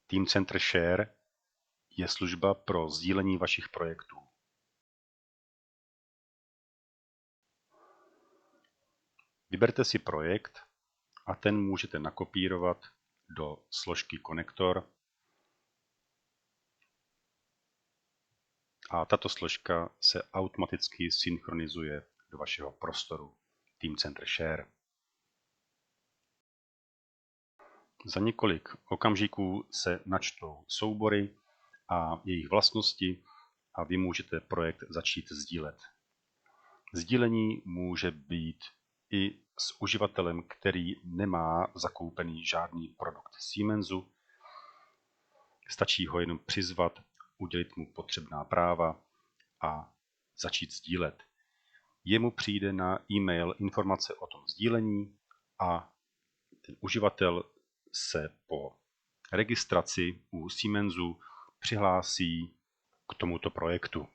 Teamcenter Share je služba pro sdílení vašich projektů. Vyberte si projekt a ten můžete nakopírovat do složky konektor a tato složka se automaticky synchronizuje do vašeho prostoru Teamcenter Share. Za několik okamžiků se načtou soubory a jejich vlastnosti a vy můžete projekt začít sdílet. Sdílení může být i s uživatelem, který nemá zakoupený žádný produkt Siemensu. Stačí ho jenom přizvat, udělit mu potřebná práva a začít sdílet. Jemu přijde na e-mail informace o tom sdílení a ten uživatel se po registraci u Siemensu přihlásí k tomuto projektu.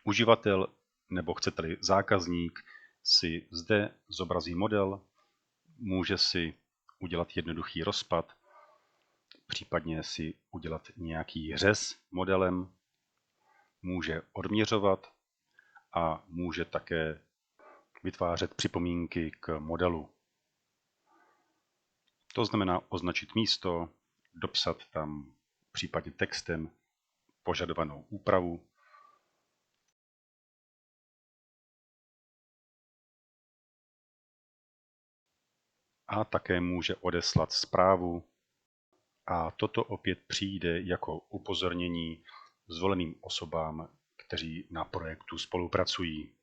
Uživatel nebo chcete-li zákazník si zde zobrazí model, může si udělat jednoduchý rozpad, případně si udělat nějaký řez modelem, může odměřovat a může také vytvářet připomínky k modelu. To znamená označit místo, dopsat tam případně textem požadovanou úpravu a také může odeslat zprávu a toto opět přijde jako upozornění zvoleným osobám, kteří na projektu spolupracují.